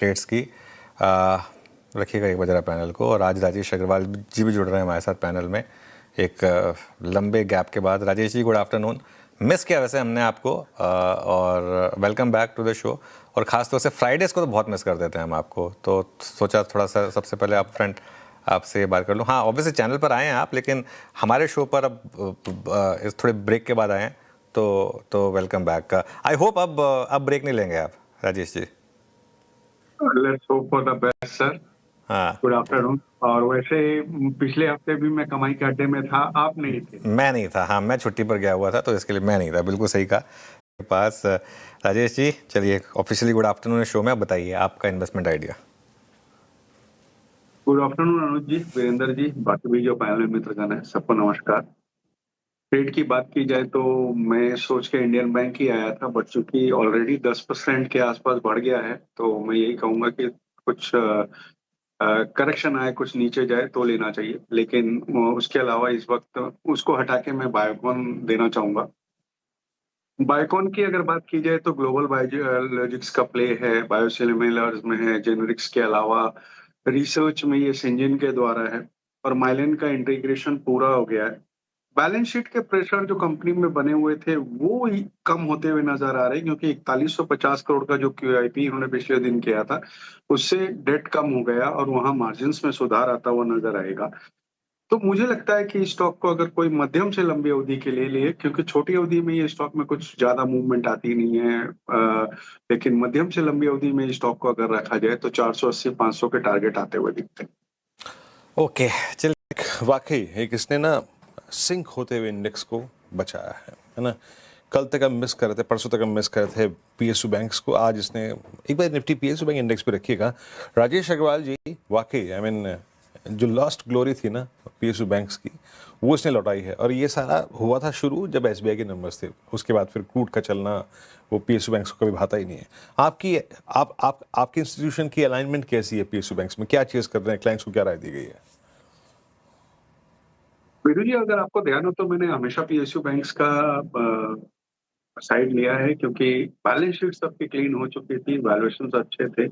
States की। रखिएगा एक बजरा पैनल को। और आज राजेश अग्रवाल जी भी जुड़ रहे हैं हमारे साथ पैनल में एक लंबे गैप के बाद। Rajesh ji good afternoon. Miss किया वैसे हमने आपको, और welcome back to the show. और ख़ास तौर से फ्राइडेज़ को तो बहुत मिस कर देते हैं हम आपको, तो सोचा थोड़ा सा सबसे पहले आप फ्रंट आपसे बात कर लूँ। हाँ, ऑब्वियसली चैनल पर आए हैं आप, लेकिन हमारे शो पर अब इस थोड़े ब्रेक के बाद आए हैं, तो वेलकम बैक। आई होप अब ब्रेक नहीं लेंगे आप Rajesh ji. Let's hope for the best sir. हाँ, गुड आफ्टरनून। और वैसे पिछले हफ्ते भी मैं कमाई के अड्डे में था, आप नहीं थे। मैं नहीं था। हाँ, मैं छुट्टी पर गया हुआ था, तो इसके लिए मैं नहीं था। बिल्कुल सही कहा के पास। राजेश जी चलिए ऑफिशियली गुड आफ्टरनून शो में। अब बताइए आपका इन्वेस्टमेंट आइडिया। गुड आफ्टरनून अनुज जी, वीरेंद्र जी, बाकी भी जो पैनल में मित्रगण है, सबको नमस्कार। ट्रेड की बात की जाए तो मैं सोच के इंडियन बैंक ही आया था, बट चूंकि ऑलरेडी 10% के आसपास बढ़ गया है, तो मैं यही कहूंगा कि कुछ करेक्शन आए, कुछ नीचे जाए तो लेना चाहिए। लेकिन उसके अलावा इस वक्त उसको हटा के मैं बायोकॉन देना चाहूंगा। बायोकॉन की अगर बात की जाए तो ग्लोबल बायोलॉजिक्स का प्ले है, बायोसिमिलर्स में है, जेनरिक्स के अलावा रिसर्च में ये सिंजिन के द्वारा है, और माइलिन का इंटीग्रेशन पूरा हो गया है। बैलेंस शीट के प्रेशर जो कंपनी में बने हुए थे वो ही कम होते हुए नजर आ रहे हैं, क्योंकि 4150 करोड़ का जो क्यूआईपी उन्होंने पिछले दिन किया था उससे डेट कम हो गया और वहां मार्जिन्स में सुधार आता हुआ नजर आएगा। तो मुझे लगता है कि स्टॉक को अगर कोई मध्यम से लंबी अवधि के लिए लिए, क्योंकि छोटी अवधि में ये स्टॉक में कुछ ज्यादा मूवमेंट आती नहीं है, लेकिन मध्यम से लंबी अवधि में स्टॉक को अगर रखा जाए तो 480 500 के टारगेट आते हुए दिखते हैं। ओके चलिए। वाकई एक इसने ना सिंक होते हुए इंडेक्स को बचाया है ना। कल तक हम मिस कर रहे थे, परसों तक हम मिस कर रहे थे पीएसयू बैंक्स को। आज इसने एक बार निफ्टी पीएसयू बैंक इंडेक्स पे रखिएगा। राजेश अग्रवाल जी वाकई आई मीन जो लास्ट ग्लोरी थी ना पीएसयू बैंक्स की, वो इसने लौटाई है। और ये सारा हुआ था शुरू जब एसबीआई के नंबर्स थे, उसके बाद फिर क्रूड का चलना वो पीएसयू बैंक्स को कभी भाता ही नहीं है। आपकी इंस्टीट्यूशन की अलाइनमेंट कैसी है पीएसयू बैंक्स में? क्या चीज कर रहे हैं, क्लाइंट्स को क्या राय दी गई है? विदु जी, अगर आपको ध्यान हो तो मैंने हमेशा पीएसयू बैंक्स का साइड लिया है, क्योंकि बैलेंस शीट सबकी क्लीन हो चुकी थी, वैल्यूएशंस अच्छे थे।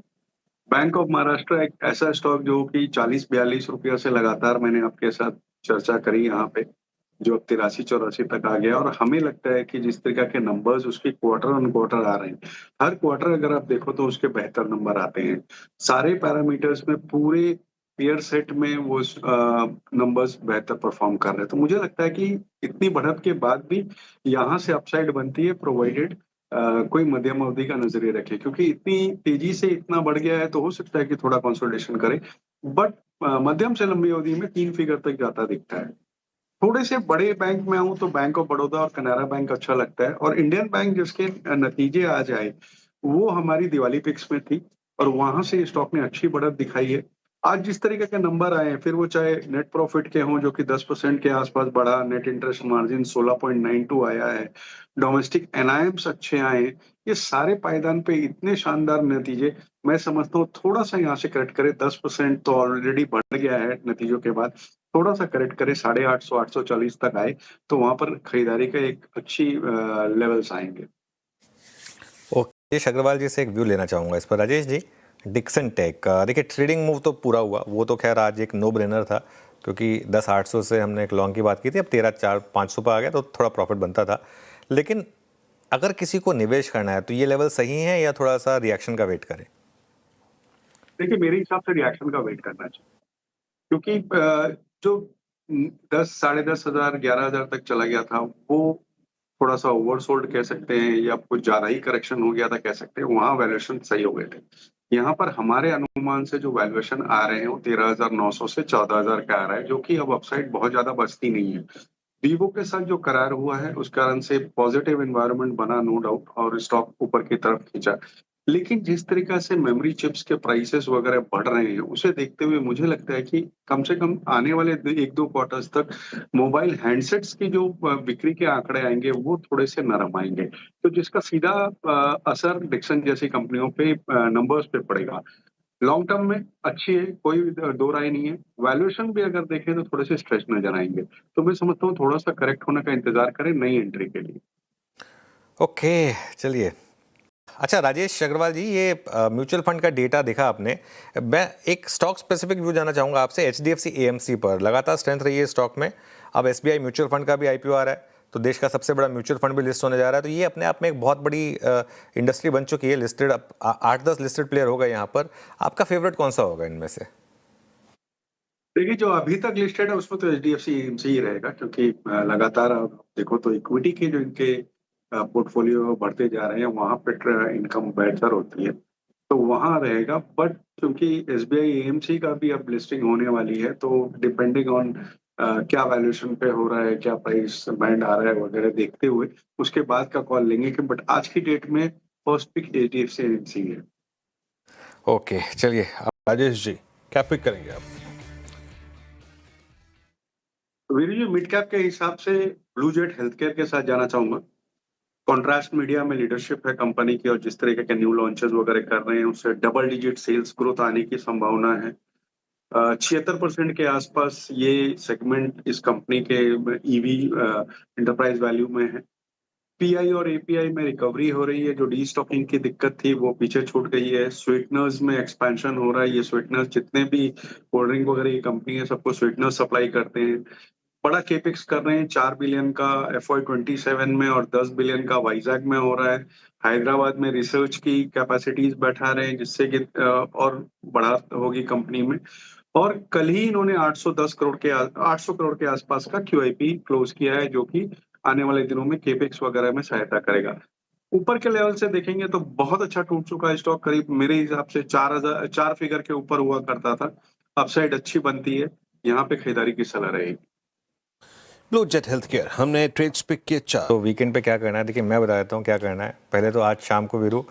बैंक ऑफ महाराष्ट्र एक ऐसा स्टॉक जो कि 40-42 रुपया से लगातार मैंने आपके साथ चर्चा करी यहाँ पे, जो अब 83-84 तक आ गया। और हमें लगता है कि जिस तरीके के नंबर्स उसके क्वार्टर ऑन क्वार्टर आ रहे हैं, हर क्वार्टर अगर आप देखो तो उसके बेहतर नंबर आते हैं। सारे पैरामीटर्स में पूरे पेयर सेट में वो नंबर्स बेहतर परफॉर्म कर रहे हैं। तो मुझे लगता है कि इतनी बढ़त के बाद भी यहाँ से अपसाइड बनती है, प्रोवाइडेड कोई मध्यम अवधि का नजरिए रखे, क्योंकि इतनी तेजी से इतना बढ़ गया है तो हो सकता है कि थोड़ा कंसोलिडेशन करे। बट मध्यम से लंबी अवधि में 3 फिगर तक जाता दिखता है। थोड़े से बड़े बैंक में आऊं तो बैंक ऑफ बड़ौदा और कनारा बैंक अच्छा लगता है, और इंडियन बैंक जिसके नतीजे आ जाए वो हमारी दिवाली पिक्स में थी, और वहां से स्टॉक ने अच्छी बढ़त दिखाई है। आज जिस तरीके के नंबर आए हैं, फिर वो चाहे नेट प्रॉफिट के हों जो कि 10% के आसपास बढ़ा, नेट इंटरेस्ट मार्जिन 16.92 आया है, डोमेस्टिक एनआईएम्स अच्छे आए हैं, ये सारे पायदान पे इतने शानदार नतीजे, मैं समझता हूँ थोड़ा सा यहाँ से करेक्ट करे। 10% तो ऑलरेडी बढ़ गया है नतीजों के बाद, थोड़ा सा करेक्ट करे 850 840 तक आए तो वहां पर खरीदारी का एक अच्छी लेवल्स आएंगे। ओके, राजेश अग्रवाल जी से एक व्यू लेना चाहूँगा इस पर। राजेश जी, डिक्सन टेक देखिए ट्रेडिंग मूव तो पूरा हुआ, वो तो खैर आज एक नो ब्रेनर था, क्योंकि 10,800 से हमने एक लॉन्ग की बात की थी, अब 13,400-500 पर आ गया तो थोड़ा प्रॉफिट बनता था। लेकिन अगर किसी को निवेश करना है तो ये लेवल सही है या थोड़ा सा रिएक्शन का वेट करें? देखिए, मेरे हिसाब से रिएक्शन का वेट करना चाहिए, क्योंकि जो 10 साढ़े 10 हजार 11 हजार तक चला गया था वो थोड़ा सा ओवरसोल्ड कह सकते हैं, या कुछ ज्यादा ही करेक्शन हो गया था कह सकते हैं, वहां वैल्यूएशन सही हो गए थे। यहाँ पर हमारे अनुमान से जो वैल्यूएशन आ रहे हैं वो 13,900 से 14,000 का आ रहा है, जो कि अब अपसाइड बहुत ज्यादा बचती नहीं है। वीवो के साथ जो करार हुआ है उस कारण से पॉजिटिव एनवायरनमेंट बना, नो डाउट, और स्टॉक ऊपर की तरफ खींचा। लेकिन जिस तरीका से मेमोरी चिप्स के प्राइसेस वगैरह बढ़ रहे हैं उसे देखते हुए मुझे लगता है कि कम से कम आने वाले 1-2 क्वार्टर्स तक मोबाइल हैंडसेट्स की जो बिक्री के आंकड़े आएंगे वो थोड़े से नरम आएंगे, तो जिसका सीधा असर डिक्सन जैसी कंपनियों पे नंबर्स पे पड़ेगा। लॉन्ग टर्म में अच्छी है, कोई दो राय नहीं है। वैल्यूएशन भी अगर देखें तो थोड़े से स्ट्रेच नजर आएंगे, तो मैं समझता हूँ थोड़ा सा करेक्ट होने का इंतजार करें नई एंट्री के लिए। ओके चलिए, अच्छा राजेश अग्रवाल जी, ये म्यूचुअल फंड का डेटा देखा आपने, मैं एक स्टॉक स्पेसिफिक व्यू जानना चाहूँगा आपसे। एचडीएफसी एएमसी पर लगातार स्ट्रेंथ रही है स्टॉक में। अब एसबीआई म्यूचुअल फंड का भी आईपीओ आ रहा है, तो देश का सबसे बड़ा म्यूचुअल फंड भी लिस्ट होने जा रहा है, तो ये अपने आप में एक बहुत बड़ी इंडस्ट्री बन चुकी है। लिस्टेड 8-10 लिस्टेड प्लेयर होगा यहाँ पर। आपका फेवरेट कौन सा होगा इनमें से? देखिए, जो अभी तक लिस्टेड है उसमें तो एचडीएफसी एएमसी ही रहेगा, क्योंकि लगातार आप देखो तो इक्विटी के जो इनके पोर्टफोलियो बढ़ते जा रहे हैं, वहां पे इनकम बेहतर होती है, तो वहां रहेगा। बट क्योंकि एसबीआई एएमसी का भी अब लिस्टिंग होने वाली है, तो डिपेंडिंग ऑन क्या वैल्यूएशन पे हो रहा है, क्या प्राइस बैंड आ रहा है वगैरह देखते हुए उसके बाद का कॉल लेंगे कि बट आज की डेट में फर्स्ट पिक एचडीएफसी एएमसी है। ओके, चलिए। राजेश जी, क्या पिक करेंगे आप? वीरू जी, मिड कैप के हिसाब से ब्लू जेट हेल्थ केयर के साथ जाना चाहूंगा। कॉन्ट्रास्ट मीडिया में लीडरशिप है कंपनी की, और जिस तरीके के न्यू लॉन्चेस वगैरह कर रहे हैं उससे डबल डिजिट सेल्स ग्रोथ आने की संभावना है। 76% के आसपास ये सेगमेंट इस कंपनी के ईवी इंटरप्राइज वैल्यू में है। पीआई और एपीआई में रिकवरी हो रही है, जो डी स्टॉकिंग की दिक्कत थी वो पीछे छूट गई है। स्वीटनर्स में एक्सपेंशन हो रहा है, ये स्वीटनर्स जितने भी कोल्ड ड्रिंक वगैरह की कंपनी है सबको स्वीटनर्स सप्लाई करते हैं। बड़ा केपेक्स कर रहे हैं, 4 बिलियन का FY 27 में और 10 बिलियन का वाइजैक में हो रहा है। हैदराबाद में रिसर्च की कैपेसिटीज बैठा रहे हैं, जिससे कि और बढ़त होगी कंपनी में। और कल ही इन्होंने 800 करोड़ के आसपास का QIP क्लोज किया है, जो कि आने वाले दिनों में केपेक्स वगैरह में सहायता करेगा। ऊपर के लेवल से देखेंगे तो बहुत अच्छा टूट चुका है स्टॉक, करीब मेरे हिसाब से 4 फिगर के ऊपर हुआ करता था। अपसाइड अच्छी बनती है, यहाँ पे खरीदारी की सलाह रहेगी। ब्लू जेट हेल्थ केयर, हमने ट्रेड्स पिक किए 4। तो वीकेंड पे क्या करना है, देखिए मैं बता देता हूँ क्या करना है। पहले तो आज शाम को वीरू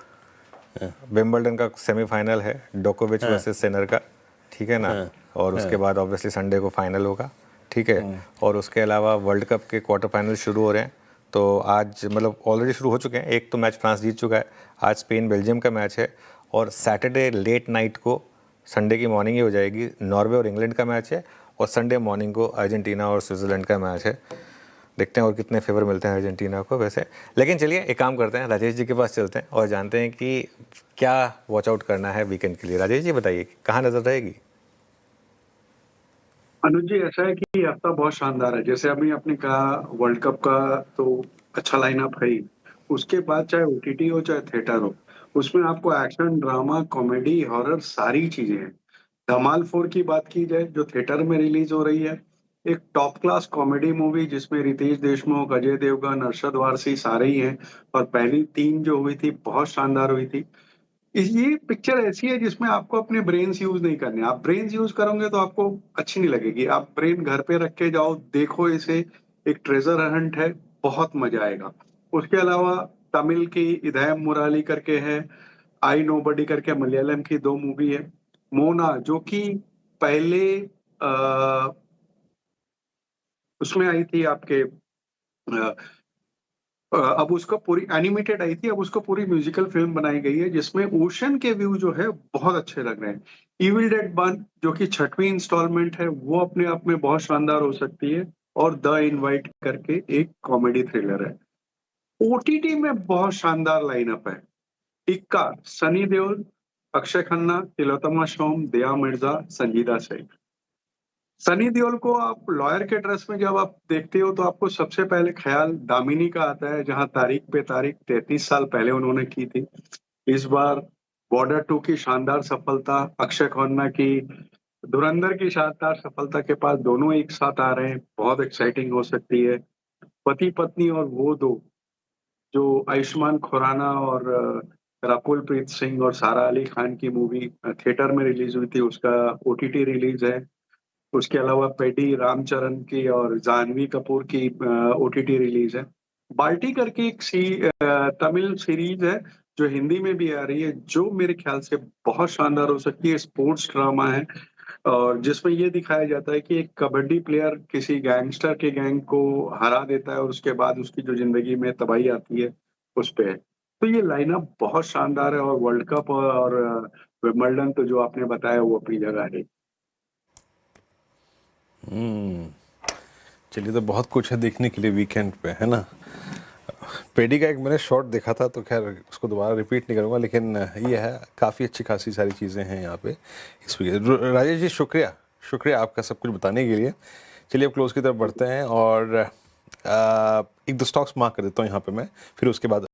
विंबलडन का सेमीफाइनल है, डोकोविच वर्सेस सिनर का, ठीक है ना। और उसके बाद ऑब्वियसली संडे को फाइनल होगा, ठीक है। और उसके अलावा वर्ल्ड कप के क्वार्टर फाइनल शुरू हो रहे हैं, तो आज मतलब ऑलरेडी शुरू हो चुके हैं। एक तो मैच फ्रांस जीत चुका है, आज स्पेन बेल्जियम का मैच है। और सैटरडे लेट नाइट को, संडे की मॉर्निंग ही हो जाएगी, नॉर्वे और इंग्लैंड का मैच है। और संडे मॉर्निंग को अर्जेंटीना और स्विट्ज़रलैंड का मैच है। देखते हैं और कितने फेवर मिलते हैं अर्जेंटीना को वैसे। लेकिन चलिए एक काम करते हैं, राजेश जी के पास चलते हैं और जानते हैं कि क्या वॉच आउट करना है वीकेंड के लिए। राजेश जी बताइए कि कहाँ नजर रहेगी? अनुज जी, ऐसा है कि ये हफ्ता बहुत शानदार है। जैसे अभी आपने कहा वर्ल्ड कप का तो अच्छा लाइनअप है ही, उसके बाद चाहे ओटीटी हो चाहे थिएटर हो, उसमें आपको एक्शन, ड्रामा, कॉमेडी, हॉरर सारी चीजें हैं। धमाल 4 की बात की जाए जो थिएटर में रिलीज हो रही है, एक टॉप क्लास कॉमेडी मूवी जिसमें रितेश देशमुख, अजय देवगन, अरशद वारसी सारे ही हैं। और पहली 3 जो हुई थी बहुत शानदार हुई थी। ये पिक्चर ऐसी है जिसमें आपको अपने ब्रेन्स यूज नहीं करने। आप ब्रेन्स यूज करोगे तो आपको अच्छी नहीं लगेगी। आप ब्रेन घर पे रख के जाओ, देखो इसे, एक ट्रेजर हंट है, बहुत मजा आएगा। उसके अलावा तमिल की इदयम मुराली करके है, आई नोबडी करके मलयालम की 2 मूवी है। मोना जो कि पहले उसमें आई थी आपके अब उसको पूरी एनिमेटेड आई थी, अब उसको पूरी म्यूजिकल फिल्म बनाई गई है, जिसमें ओशन के व्यू जो है बहुत अच्छे लग रहे हैं। इविल डेड 1 जो कि 6वीं इंस्टॉलमेंट है, वो अपने आप में बहुत शानदार हो सकती है। और द इनवाइट करके एक कॉमेडी थ्रिलर है। ओटीटी में बहुत शानदार लाइनअप है। इक्का, सनी देओल, अक्षय खन्ना, तिलोत्तमा सोम, दया मिर्जा, संजीदा शेख। सनी देओल को आप लॉयर के ड्रेस में जब आप देखते हो तो आपको सबसे पहले ख्याल दामिनी का आता है, जहां तारीख पे तारीख 33 साल पहले उन्होंने की थी। इस बार बॉर्डर 2 की शानदार सफलता, अक्षय खन्ना की धुरंधर की शानदार सफलता के पास दोनों एक साथ आ रहे हैं, बहुत एक्साइटिंग हो सकती है। पति पत्नी और वो दो, जो आयुष्मान खुराना और राकुल प्रीत सिंह और सारा अली खान की मूवी थिएटर में रिलीज हुई थी, उसका ओटीटी रिलीज है। उसके अलावा पेडी रामचरण की और जानवी कपूर की ओटीटी रिलीज है। बाल्टी करके एक तमिल सीरीज है जो हिंदी में भी आ रही है, जो मेरे ख्याल से बहुत शानदार हो सकती है। स्पोर्ट्स ड्रामा है, और जिसमें ये दिखाया जाता है कि एक कबड्डी प्लेयर किसी गैंगस्टर के गैंग को हरा देता है और उसके बाद उसकी जो जिंदगी में तबाही आती है उस पे है। तो ये लाइनअप बहुत शानदार है, और वर्ल्ड कप और विंबलडन तो जो आपने बताया वो अपनी जगह है। चलिए, तो बहुत कुछ है देखने के लिए वीकेंड पे, है ना। पेडी का एक मैंने शॉट देखा था, तो खैर उसको दोबारा रिपीट नहीं करूँगा, लेकिन ये है काफ़ी अच्छी खासी सारी चीज़ें हैं यहाँ पे इस वीडियो। राजेश जी शुक्रिया आपका सब कुछ बताने के लिए। चलिए अब क्लोज की तरफ बढ़ते हैं और एक दो स्टॉक्स मार्क कर देता हूँ यहाँ पे मैं, फिर उसके बाद